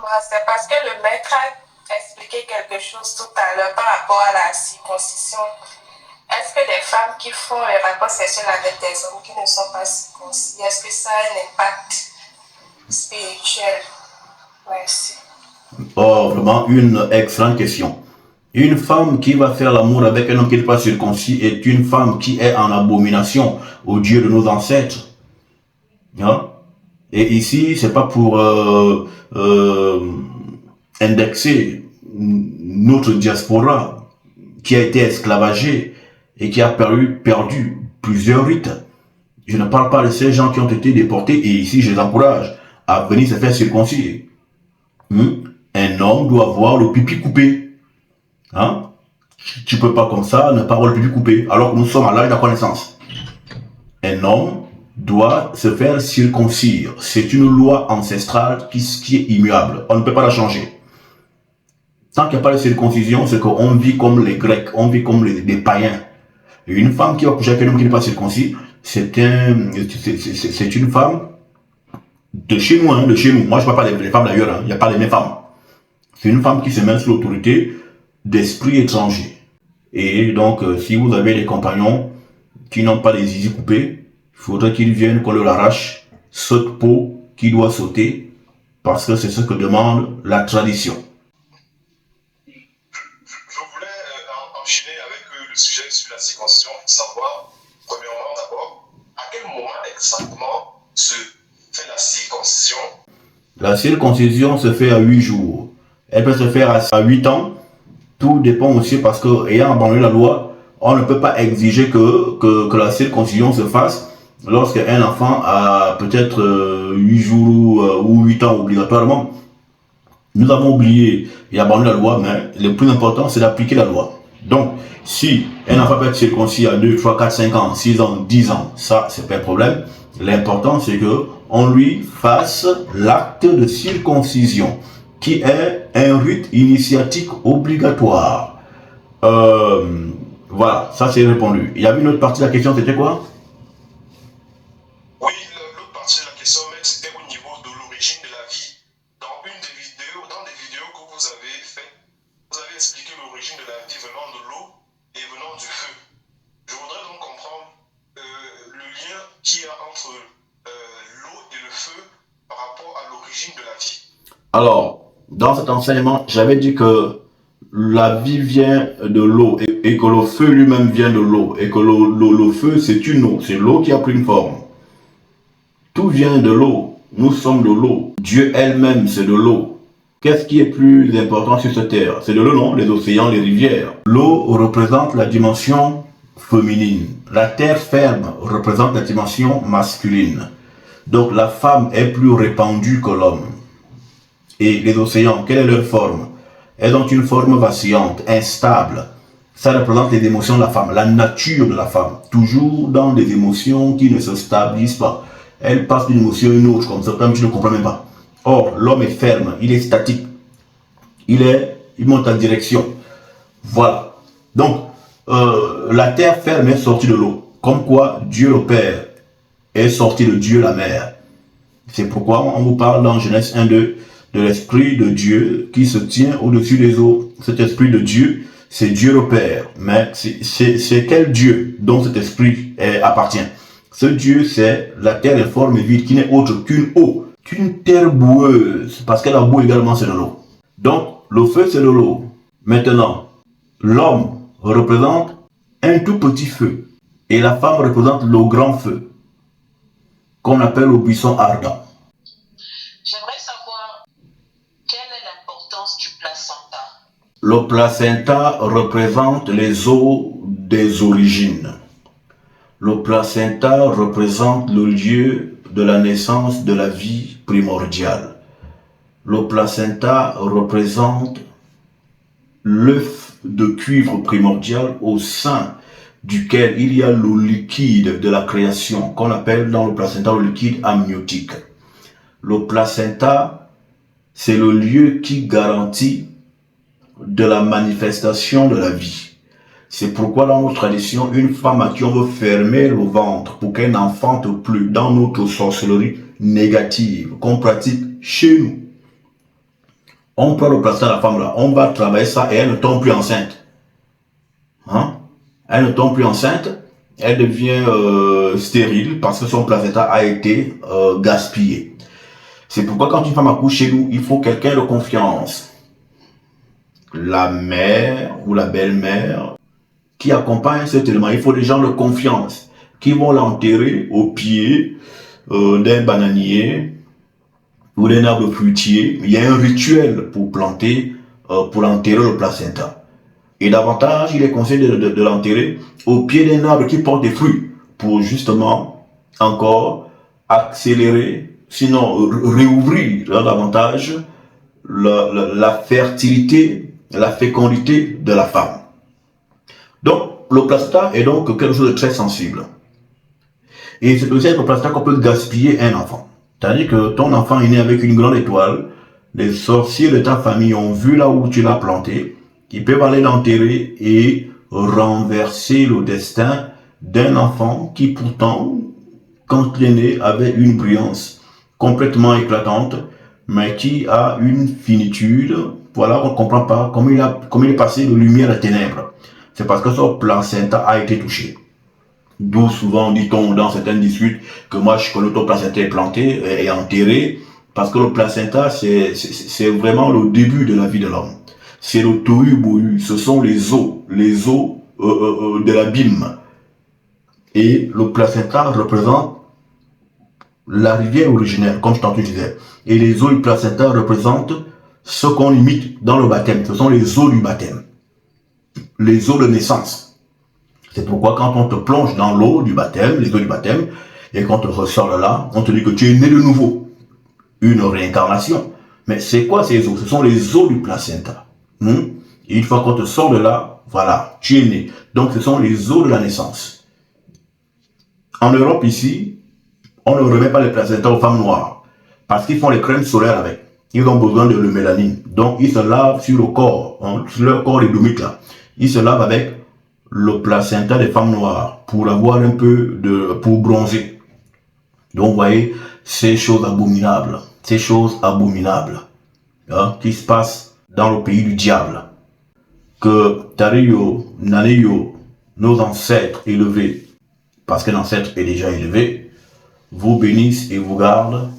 C'est parce que le maître a expliqué quelque chose tout à l'heure par rapport à la circoncision. Est-ce que les femmes qui font les rapports sexuels avec des hommes qui ne sont pas circoncis, est-ce que ça a un impact spirituel? Merci. Oh, vraiment une excellente question. Une femme qui va faire l'amour avec un homme qui n'est pas circoncis est une femme qui est en abomination au Dieu de nos ancêtres. Hein? Et ici, c'est pas pour indexer notre diaspora qui a été esclavagée et qui a perdu plusieurs rites. Je ne parle pas de ces gens qui ont été déportés et ici, je les encourage à venir se faire circoncire. Un homme doit avoir le pipi coupé. Hein? Tu peux pas comme ça ne pas avoir le pipi coupé alors que nous sommes à l'âge de la connaissance. Un homme doit se faire circoncire. C'est une loi ancestrale qui est immuable. On ne peut pas la changer. Tant qu'il n'y a pas de circoncision, c'est qu'on vit comme les Grecs, on vit comme les païens. Et une femme qui va coucher avec un homme qui n'est pas circoncis, c'est une femme de chez nous, de chez nous. Moi, je ne parle pas des femmes d'ailleurs, il n'y a pas les mêmes femmes. C'est une femme qui se met sous l'autorité d'esprits étrangers. Et donc, si vous avez des compagnons qui n'ont pas les zizi coupés, il faudrait qu'ils viennent qu'on leur arrache cette peau qui doit sauter, parce que c'est ce que demande la tradition. Je voulais enchaîner avec le sujet sur la circoncision, savoir, premièrement d'abord, à quel moment exactement se fait la circoncision? La circoncision se fait à 8 jours. Elle peut se faire à 8 ans. Tout dépend aussi parce que, ayant abandonné la loi, on ne peut pas exiger que la circoncision se fasse lorsqu'un enfant a peut-être 8 jours ou 8 ans obligatoirement. Nous avons oublié et abandonné la loi, mais le plus important, c'est d'appliquer la loi. Donc, si un enfant peut être circoncis à 2, 3, 4, 5 ans, 6 ans, 10 ans, ça, c'est pas un problème. L'important, c'est que on lui fasse l'acte de circoncision, qui est un rite initiatique obligatoire. Voilà, ça c'est répondu. Il y avait une autre partie de la question, c'était quoi? Oui, l'autre partie de la question, c'était au niveau de l'origine de la vie. Dans des vidéos que vous avez faites, vous avez expliqué l'origine de la vie venant de l'eau et venant du feu. Je voudrais donc comprendre le lien qu'il y a entre l'eau et le feu par rapport à l'origine de la vie. Alors, dans cet enseignement, j'avais dit que la vie vient de l'eau et que le feu lui-même vient de l'eau et que le feu c'est une eau, c'est l'eau qui a pris une forme. Tout vient de l'eau, nous sommes de l'eau, Dieu elle-même c'est de l'eau. Qu'est-ce qui est plus important sur cette terre? C'est de l'eau, non? Les océans, les rivières. L'eau représente la dimension féminine, la terre ferme représente la dimension masculine. Donc la femme est plus répandue que l'homme. Et les océans, quelle est leur forme? Elles ont une forme vacillante, instable. Ça représente les émotions de la femme, la nature de la femme. Toujours dans des émotions qui ne se stabilisent pas. Elle passe d'une émotion à une autre, comme ça, comme tu ne comprends même pas. Or, l'homme est ferme, il est statique. Il monte en direction. Voilà. Donc, la terre ferme est sortie de l'eau. Comme quoi, Dieu le Père est sorti de Dieu la Mère. C'est pourquoi on vous parle dans Genèse 1-2 de l'Esprit de Dieu qui se tient au-dessus des eaux. Cet Esprit de Dieu, c'est Dieu le Père. Mais c'est quel Dieu dont cet Esprit appartient? Ce Dieu, c'est la terre est forme et vide, qui n'est autre qu'une eau, qu'une terre boueuse, parce que la boue également c'est de l'eau. Donc, le feu c'est de l'eau. Maintenant, l'homme représente un tout petit feu et la femme représente le grand feu qu'on appelle le buisson ardent. J'aimerais savoir quelle est l'importance du placenta. Le placenta représente les eaux des origines. Le placenta représente le lieu de la naissance de la vie primordiale. Le placenta représente l'œuf de cuivre primordial au sein duquel il y a le liquide de la création, qu'on appelle dans le placenta le liquide amniotique. Le placenta, c'est le lieu qui garantit de la manifestation de la vie. C'est pourquoi dans nos traditions, une femme à qui on veut fermer le ventre pour qu'elle n'enfante plus dans notre sorcellerie négative qu'on pratique chez nous. On prend le placenta de la femme là, on va travailler ça et elle ne tombe plus enceinte. Hein? Elle ne tombe plus enceinte, elle devient stérile parce que son placenta a été gaspillé. C'est pourquoi quand une femme accouche chez nous, il faut quelqu'un de confiance. La mère ou la belle-mère qui accompagne cet élément. Il faut des gens de confiance qui vont l'enterrer au pied d'un bananier ou d'un arbre fruitier. Il y a un rituel pour planter, pour enterrer le placenta. Et davantage, il est conseillé de l'enterrer au pied d'un arbre qui porte des fruits pour justement encore accélérer, sinon réouvrir davantage la fertilité, la fécondité de la femme. Donc, le placenta est donc quelque chose de très sensible. Et c'est aussi avec le placenta qu'on peut gaspiller un enfant. C'est-à-dire que ton enfant est né avec une grande étoile, les sorciers de ta famille ont vu là où tu l'as planté, ils peuvent aller l'enterrer et renverser le destin d'un enfant qui pourtant, quand il est né, avait une brillance complètement éclatante, mais qui a une finitude. Voilà, on ne comprend pas comment il est passé de lumière à ténèbres. C'est parce que son placenta a été touché. D'où souvent dit-on dans certaines disputes que moi je connais ton placenta est planté et enterré, parce que le placenta c'est vraiment le début de la vie de l'homme. C'est le tohu-bohu, ce sont les os de l'abîme. Et le placenta représente la rivière originelle, comme je t'en disais. Et les os du placenta représentent ce qu'on imite dans le baptême. Ce sont les os du baptême. Les eaux de naissance. C'est pourquoi quand on te plonge dans l'eau du baptême, les eaux du baptême, et qu'on te ressort de là, on te dit que tu es né de nouveau. Une réincarnation. Mais c'est quoi ces eaux? Ce sont les eaux du placenta. Et une fois qu'on te sort de là, voilà, tu es né. Donc ce sont les eaux de la naissance. En Europe ici, on ne remet pas les placentas aux femmes noires. Parce qu'ils font les crèmes solaires avec. Ils ont besoin de le mélanine. Donc ils se lavent sur le corps, sur leur corps édomique là. Ils se lavent avec le placenta des femmes noires pour avoir un peu pour bronzer. Donc vous voyez, ces choses abominables hein, qui se passent dans le pays du diable. Que Tario, Naneyo, nos ancêtres élevés, parce qu'un ancêtre est déjà élevé, vous bénissent et vous gardent